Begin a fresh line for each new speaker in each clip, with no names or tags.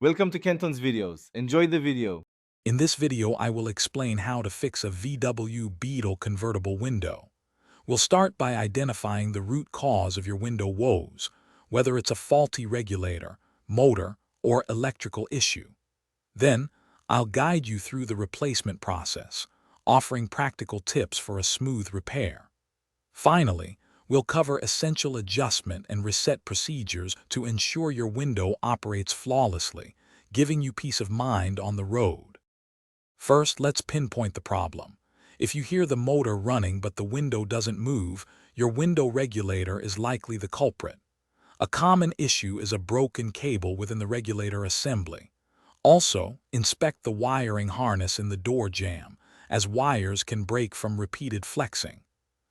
Welcome to Kenton's videos. Enjoy the video.
In this video, I will explain how to fix a VW Beetle convertible window. We'll start by identifying the root cause of your window woes, whether it's a faulty regulator, motor, or electrical issue. Then, I'll guide you through the replacement process, offering practical tips for a smooth repair. Finally, we'll cover essential adjustment and reset procedures to ensure your window operates flawlessly, giving you peace of mind on the road. First, let's pinpoint the problem. If you hear the motor running but the window doesn't move, your window regulator is likely the culprit. A common issue is a broken cable within the regulator assembly. Also, inspect the wiring harness in the door jamb, as wires can break from repeated flexing.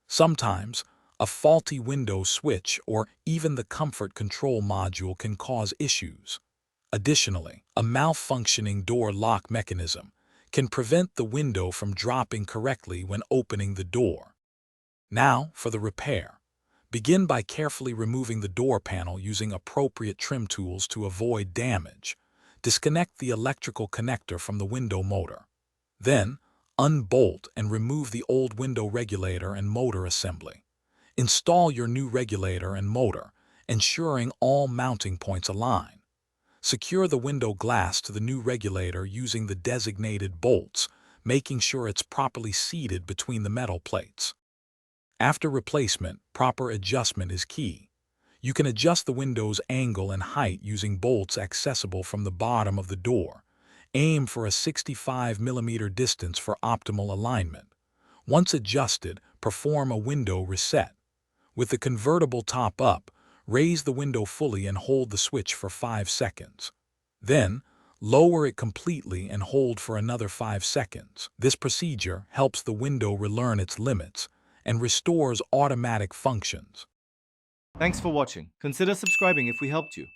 Sometimes, a faulty window switch or even the comfort control module can cause issues. Additionally, a malfunctioning door lock mechanism can prevent the window from dropping correctly when opening the door. Now, for the repair. Begin by carefully removing the door panel using appropriate trim tools to avoid damage. Disconnect the electrical connector from the window motor. Then, unbolt and remove the old window regulator and motor assembly. Install your new regulator and motor, ensuring all mounting points align. Secure the window glass to the new regulator using the designated bolts, making sure it's properly seated between the metal plates. After replacement, proper adjustment is key. You can adjust the window's angle and height using bolts accessible from the bottom of the door. Aim for a 65mm distance for optimal alignment. Once adjusted, perform a window reset. With the convertible top up, raise the window fully and hold the switch for 5 seconds. Then, lower it completely and hold for another 5 seconds. This procedure helps the window relearn its limits and restores automatic functions.
Thanks for watching. Consider subscribing if we helped you.